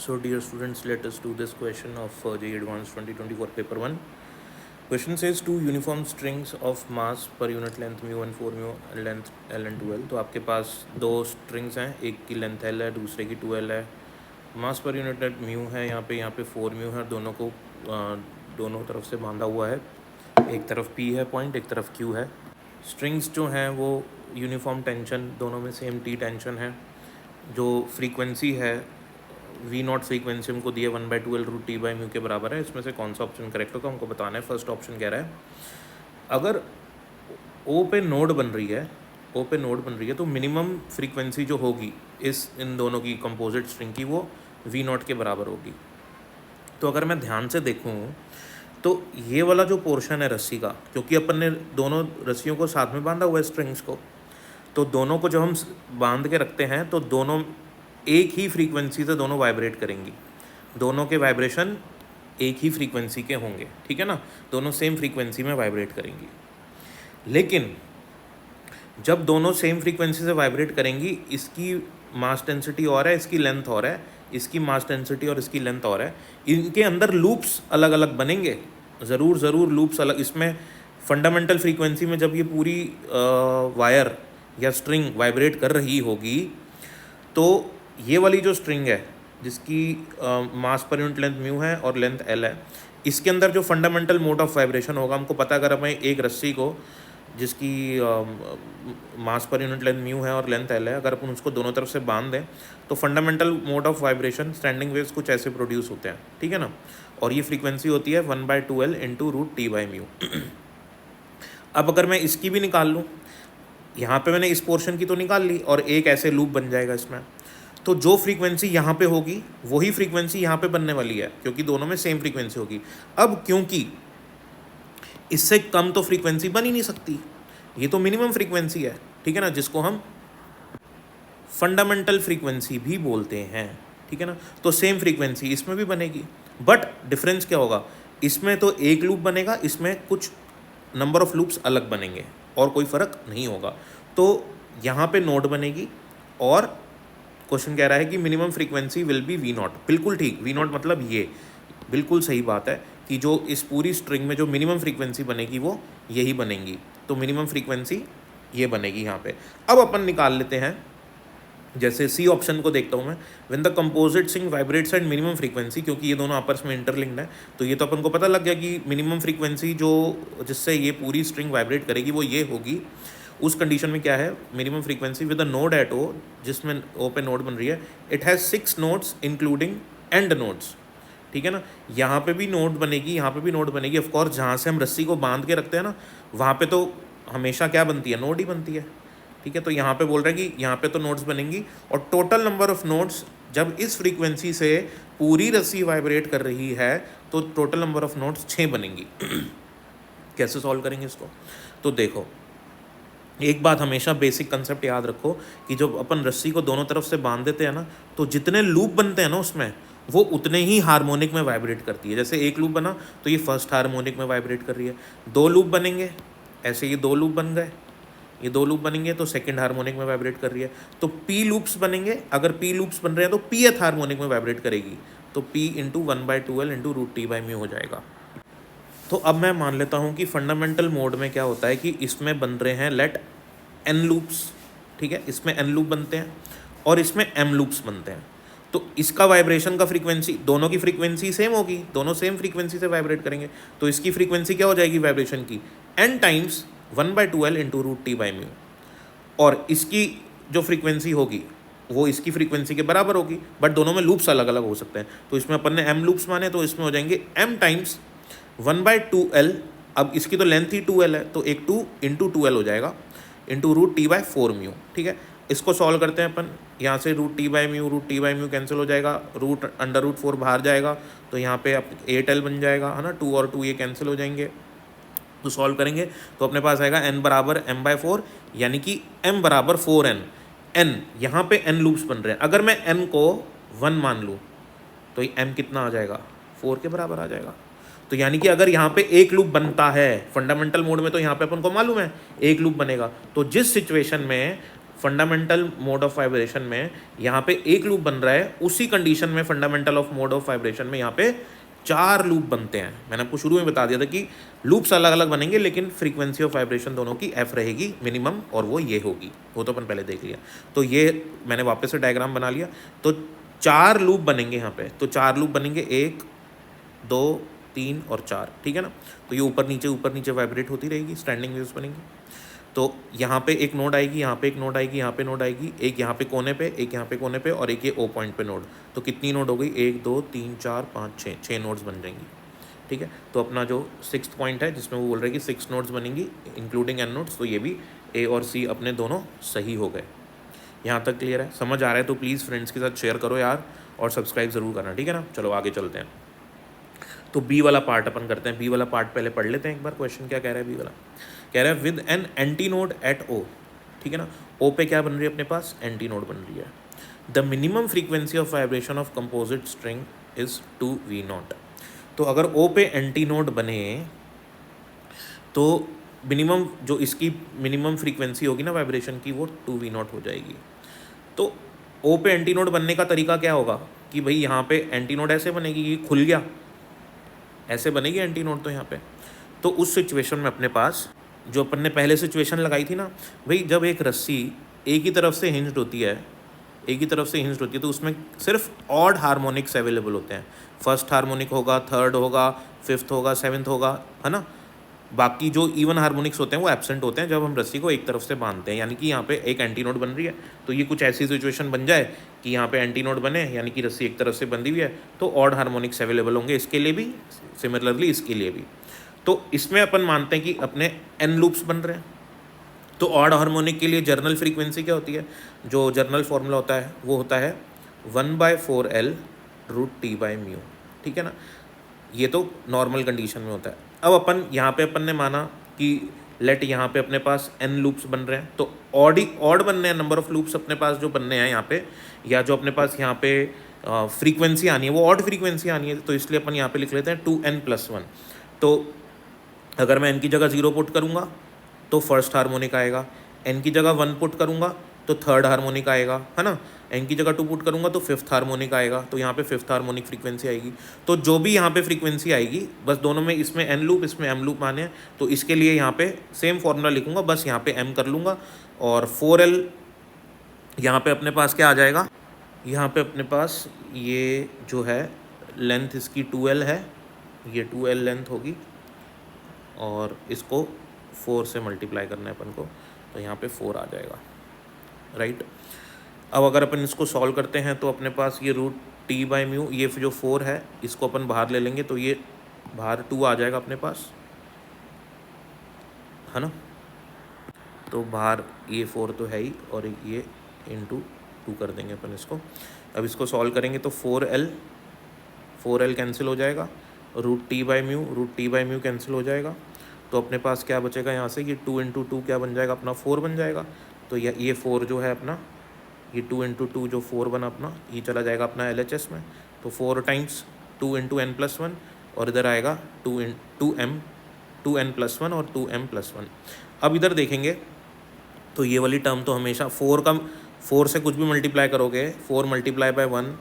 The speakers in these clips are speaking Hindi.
So dear students, let us do this question of the Advanced 2024 paper 1. Question says two uniform strings of mass per unit length mu1 4 mu length l and 2l. तो आपके पास दो strings हैं, एक की लेंथ l है, दूसरे की 2l है. मास पर यूनिट लेंथ म्यू है, यहाँ पे 4 म्यू है, दोनों को दोनों तरफ से बांधा हुआ है. एक तरफ P है पॉइंट, एक तरफ Q है. स्ट्रिंग्स जो हैं वो यूनिफॉर्म टेंशन, दोनों में सेम T टेंशन है. जो फ्रीक्वेंसी है V0 फ्रीक्वेंसी हमको दिए 1/2L√T/μ के बराबर है. इसमें से कौन सा ऑप्शन करेक्ट होगा हमको बताना है. फर्स्ट ऑप्शन कह रहा है अगर O पे नोड बन रही है तो मिनिमम फ्रीक्वेंसी जो होगी इन दोनों की कंपोजिट स्ट्रिंग की वो V0 के बराबर होगी. तो अगर मैं ध्यान से देखूँ तो ये वाला जो पोर्शन है रस्सी का, क्योंकि अपन ने दोनों रस्सियों को साथ में बांधा हुआ है स्ट्रिंग्स को, तो दोनों को जब हम बांध के रखते हैं तो दोनों एक ही फ्रीक्वेंसी से दोनों वाइब्रेट करेंगी. दोनों के वाइब्रेशन एक ही फ्रीक्वेंसी के होंगे, ठीक है ना. दोनों सेम फ्रीक्वेंसी में वाइब्रेट करेंगी. लेकिन जब दोनों सेम फ्रीक्वेंसी से वाइब्रेट करेंगी, इसकी मास डेंसिटी और है, इसकी लेंथ और है, इसकी मास डेंसिटी और इसकी लेंथ और है. इनके अंदर लूप्स अलग अलग बनेंगे, ज़रूर लूप्स अलग. इसमें फंडामेंटल फ्रीक्वेंसी में जब ये पूरी वायर या स्ट्रिंग वाइब्रेट कर रही होगी तो ये वाली जो स्ट्रिंग है जिसकी मास पर यूनिट लेंथ म्यू है और लेंथ एल है, इसके अंदर जो फंडामेंटल मोड ऑफ वाइब्रेशन होगा हमको पता. अगर हमें एक रस्सी को जिसकी मास पर यूनिट लेंथ म्यू है और लेंथ एल है, अगर अपन उसको दोनों तरफ से बांध दें तो fundamental mode of vibration standing waves कुछ ऐसे प्रोड्यूस होते हैं, ठीक है ना. और ये फ्रीक्वेंसी होती है 1/2L × √T/μ. अब अगर मैं इसकी भी निकाल लूँ, यहाँ पे मैंने इस पोर्शन की तो निकाल ली और एक ऐसे लूप बन जाएगा इसमें, तो जो फ्रीक्वेंसी यहाँ पे होगी वही फ्रीक्वेंसी यहाँ पे बनने वाली है, क्योंकि दोनों में सेम फ्रीक्वेंसी होगी. अब क्योंकि इससे कम तो फ्रीक्वेंसी बन ही नहीं सकती, ये तो मिनिमम फ्रीक्वेंसी है, ठीक है ना, जिसको हम फंडामेंटल फ्रीक्वेंसी भी बोलते हैं, ठीक है ना. तो सेम फ्रीक्वेंसी इसमें भी बनेगी, बट डिफरेंस क्या होगा, इसमें तो एक लूप बनेगा, इसमें कुछ नंबर ऑफ लूप्स अलग बनेंगे और कोई फ़र्क नहीं होगा. तो यहाँ पे नोड बनेगी और क्वेश्चन कह रहा है कि minimum frequency will be V0. बिल्कुल ठीक, V0 मतलब ये बिल्कुल सही बात है कि जो इस पूरी स्ट्रिंग में जो मिनिमम फ्रीक्वेंसी बनेगी वो यही बनेगी. तो मिनिमम फ्रीक्वेंसी ये बनेगी यहाँ पे. अब अपन निकाल लेते हैं, जैसे सी ऑप्शन को देखता हूँ मैं. When the composite string vibrates at minimum frequency, क्योंकि ये दोनों आपस में इंटरलिंक्ड है, तो ये तो अपन को पता लग गया कि मिनिमम फ्रीक्वेंसी जो जिससे ये पूरी स्ट्रिंग वाइब्रेट करेगी वो ये होगी. उस कंडीशन में क्या है, minimum frequency with a node at O, जिसमें ओ पे नोड बन रही है, it has 6 nodes including end nodes, ठीक है ना. यहाँ पे भी नोड बनेगी, यहाँ पे भी नोड बनेगी. ऑफकोर्स जहाँ से हम रस्सी को बांध के रखते हैं ना, वहाँ पे तो हमेशा क्या बनती है, नोड ही बनती है, ठीक है. तो यहाँ पे बोल रहे हैं कि यहाँ पे तो नोड्स बनेंगी, और टोटल नंबर ऑफ नोड्स जब इस फ्रीक्वेंसी से पूरी रस्सी वाइब्रेट कर रही है तो टोटल नंबर ऑफ नोड्स 6 बनेंगी. कैसे सॉल्व करेंगे इसको, तो देखो, एक बात हमेशा बेसिक कंसेप्ट याद रखो कि जब अपन रस्सी को दोनों तरफ से बांध देते हैं ना, तो जितने लूप बनते हैं ना उसमें, वो उतने ही हार्मोनिक में वाइब्रेट करती है. जैसे एक लूप बना तो ये फर्स्ट हार्मोनिक में वाइब्रेट कर रही है. 2 लूप बनेंगे, ऐसे ये 2 लूप बन गए, ये 2 लूप बनेंगे तो सेकंड हार्मोनिक में वाइब्रेट कर रही है. तो P लूप्स बनेंगे, अगर P लूप्स बन रहे हैं तो Pth हार्मोनिक में वाइब्रेट करेगी, तो P × 1/2L × √T/μ हो जाएगा. तो अब मैं मान लेता हूँ कि फंडामेंटल मोड में क्या होता है कि इसमें बन रहे हैं लेट n लूप्स, ठीक है, इसमें n लूप बनते हैं और इसमें m लूप्स बनते हैं. तो इसका वाइब्रेशन का फ्रीक्वेंसी, दोनों की फ्रीक्वेंसी सेम होगी, दोनों सेम फ्रीक्वेंसी से वाइब्रेट करेंगे, तो इसकी फ्रीक्वेंसी क्या हो जाएगी वाइब्रेशन की, n टाइम्स 1/2L × √T/μ. और इसकी जो फ्रीक्वेंसी होगी वो इसकी फ्रीक्वेंसी के बराबर होगी, बट दोनों में लूप्स अलग अलग हो सकते हैं. तो इसमें अपन ने m लूप्स माने, तो इसमें हो जाएंगे m टाइम्स 1/2L. अब इसकी तो लेंथ ही 2L है, तो एक 2 × 2L हो जाएगा × √T/4μ, ठीक है. इसको सॉल्व करते हैं अपन. यहाँ से √T/μ कैंसिल हो जाएगा, √√4 बाहर जाएगा, तो यहाँ पे अब 8L बन जाएगा, है ना. 2 और 2 ये कैंसिल हो जाएंगे. तो सॉल्व करेंगे तो अपने पास आएगा n बराबर m/4, यानी कि m बराबर 4n. n यहाँ पे n लूप्स बन रहे हैं, अगर मैं n को 1 मान लूँ तो ये m कितना आ जाएगा, 4 के बराबर आ जाएगा. तो यानी कि अगर यहाँ पे एक लूप बनता है फंडामेंटल मोड में, तो यहाँ पे अपन को मालूम है एक लूप बनेगा. तो जिस सिचुएशन में फंडामेंटल मोड ऑफ वाइब्रेशन में यहाँ पे एक लूप बन रहा है, उसी कंडीशन में fundamental of mode of vibration में यहाँ पे 4 लूप बनते हैं। मैंने आपको शुरू में बता दिया था कि लूप्स अलग अलग बनेंगे लेकिन फ्रीक्वेंसी ऑफ वाइब्रेशन दोनों की एफ रहेगी मिनिमम, और वो ये होगी, वो तो अपन पहले देख लिया। तो ये मैंने वापस से डायग्राम बना लिया। तो 4 लूप बनेंगे यहाँ पे, तो 4 लूप बनेंगे, 1 2 3 और 4, ठीक है ना। तो ये ऊपर नीचे वाइब्रेट होती रहेगी, स्टैंडिंग वेव्स बनेंगी। तो यहाँ पे एक नोड आएगी, यहाँ पे एक नोड आएगी, यहाँ पे नोड आएगी, एक यहाँ पे कोने पे, एक यहाँ पे कोने पे, और एक ये ओ पॉइंट पे नोड। तो कितनी नोड हो गई, 1 2 3 4 5 6 नोड्स बन जाएंगी, ठीक है। तो अपना जो 6th पॉइंट है जिसमें वो बोल रहे हैं कि 6 नोड्स बनेंगी इंक्लूडिंग एन नोड्स, तो ये भी ए और सी अपने दोनों सही हो गए। यहाँ तक क्लियर है, समझ आ रहा है तो प्लीज़ फ्रेंड्स के साथ शेयर करो यार, और सब्सक्राइब ज़रूर करना, ठीक है ना। चलो आगे चलते हैं। तो बी वाला पार्ट अपन करते हैं। बी वाला पार्ट पहले पढ़ लेते हैं एक बार। क्वेश्चन क्या कह रहा है बी वाला, कह रहा है with an antinode at O, ठीक है ना। ओ पे क्या बन रही है अपने पास, एंटी नोड बन रही है। The minimum frequency of vibration of composite string is 2v0। तो अगर ओ पे एंटी नोड बने तो मिनिमम जो इसकी मिनिमम फ्रीक्वेंसी होगी ना वाइब्रेशन की, वो 2v0 हो जाएगी। तो ओ पे एंटी नोड बनने का तरीका क्या होगा कि भाई यहाँ पे एंटी नोड ऐसे बनेगी कि खुल गया, ऐसे बनेगी एंटी नोड। तो यहाँ पे तो उस सिचुएशन में अपने पास जो अपन ने पहले सिचुएशन लगाई थी ना भाई, जब एक रस्सी एक ही तरफ से हिंज्ड होती है, एक ही तरफ से हिंज्ड होती है, तो उसमें सिर्फ ऑड हार्मोनिक्स अवेलेबल होते हैं। फर्स्ट हार्मोनिक होगा, थर्ड होगा, फिफ्थ होगा, सेवन्थ होगा, है ना। बाकी जो इवन हार्मोनिक्स होते हैं वो एब्सेंट होते हैं जब हम रस्सी को एक तरफ से बांधते हैं। यानी कि यहाँ पे एक एंटी नोड बन रही है, तो ये कुछ ऐसी सिचुएशन बन जाए कि यहाँ पे एंटी नोड बने, यानी कि रस्सी एक तरफ से बंधी हुई है, तो ऑड हार्मोनिक्स अवेलेबल होंगे इसके लिए भी, सिमिलरली इसके लिए भी। तो इसमें अपन मानते हैं कि अपने एन लूप्स बन रहे हैं। तो ऑड हार्मोनिक के लिए जर्नल फ्रीक्वेंसी क्या होती है, जो जर्नल फॉर्मूला होता है वो होता है 1/4L√T/μ, ठीक है ना। ये तो नॉर्मल कंडीशन में होता है। अब अपन यहाँ पे अपन ने माना कि लेट यहाँ पे अपने पास n लूप्स बन रहे हैं, तो ऑड बनने हैं, नंबर ऑफ लूप्स अपने पास जो बनने हैं यहाँ पे, या जो अपने पास यहाँ पे फ्रीक्वेंसी आनी है वो ऑड फ्रीक्वेंसी आनी है। तो इसलिए अपन यहाँ पे लिख लेते हैं 2n+1। तो अगर मैं n की जगह 0 पुट करूँगा तो फर्स्ट हार्मोनिक आएगा, n की जगह 1 पुट करूँगा तो थर्ड हार्मोनिक आएगा, है ना। n की जगह 2 पुट करूँगा तो फिफ्थ हार्मोनिक आएगा, तो यहाँ पे फिफ्थ हार्मोनिक फ्रीक्वेंसी आएगी। तो जो भी यहाँ पे फ्रीक्वेंसी आएगी, बस दोनों में, इसमें n लूप इसमें m लूप माने हैं, तो इसके लिए यहाँ पे सेम फॉर्मूला लिखूँगा, बस यहाँ पे m कर लूँगा। और 4L यहाँ पे अपने पास क्या आ जाएगा, यहाँ पे अपने पास ये जो है लेंथ इसकी 2L है, ये 2L लेंथ होगी, और इसको 4 से मल्टीप्लाई करना है अपन को, तो यहाँ पे 4 आ जाएगा, राइट। अब अगर अपन इसको सॉल्व करते हैं तो अपने पास ये √T/μ, ये जो 4 है इसको अपन बाहर ले लेंगे, तो ये बाहर 2 आ जाएगा अपने पास, है ना। तो बाहर ये 4 तो है ही, और ये इंटू 2 कर देंगे अपन इसको। अब इसको सॉल्व करेंगे तो 4L कैंसिल हो जाएगा, √T/μ कैंसिल हो जाएगा, तो अपने पास क्या बचेगा यहाँ से, ये 2 × 2 क्या बन जाएगा अपना, 4 बन जाएगा। तो ये 4 जो है अपना, ये 2 × 2 जो 4 बना अपना, ये चला जाएगा अपना LHS में, तो 4 टाइम्स 2 × n+1, और इधर आएगा 2n+1 और 2m+1। अब इधर देखेंगे तो ये वाली टर्म तो हमेशा 4 से कुछ भी मल्टीप्लाई करोगे, 4 × 1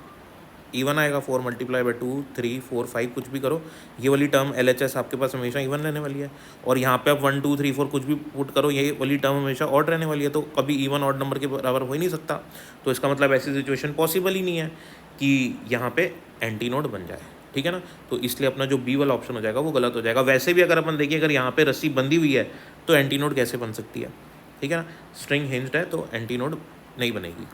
इवन आएगा, 4 × 2 3 4 5 कुछ भी करो, ये वाली टर्म LHS आपके पास हमेशा इवन रहने वाली है। और यहाँ पे आप 1 2 3 4 कुछ भी पुट करो, ये वाली टर्म हमेशा ऑड रहने वाली है, तो कभी इवन ऑड नंबर के बराबर हो ही नहीं सकता। तो इसका मतलब ऐसी सिचुएशन पॉसिबल ही नहीं है कि यहाँ पे एंटी नोड बन जाए, ठीक है ना। तो इसलिए अपना जो बी वाला ऑप्शन हो जाएगा वो गलत हो जाएगा। वैसे भी अगर अपन देखिए, अगर यहाँ पे रस्सी बंधी हुई है तो एंटी नोड कैसे बन सकती है, ठीक है ना। स्ट्रिंग हिंज्ड है तो एंटी नोड नहीं बनेगी,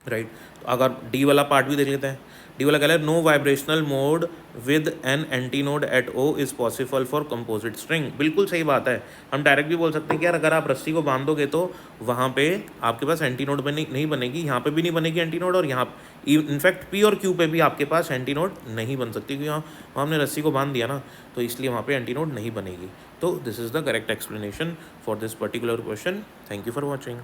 राइट। तो अगर डी वाला पार्ट भी देख लेते हैं। डी वाला कह रहा है no vibrational mode with an antinode at O is possible for composite string. बिल्कुल सही बात है। हम डायरेक्ट भी बोल सकते हैं कि यार अगर आप रस्सी को बांधोगे तो वहाँ पे आपके पास एंटी नोड नहीं बनेगी, यहाँ पे भी नहीं बनेगी एंटी नोड, और यहाँ इनफैक्ट पी और क्यू पे भी आपके पास एंटी नोड नहीं बन सकती, क्योंकि वहाँ हमने रस्सी को बांध दिया ना, तो इसलिए वहाँ पे एंटी नोड नहीं बनेगी। तो this is the correct explanation for this particular question. Thank you for watching.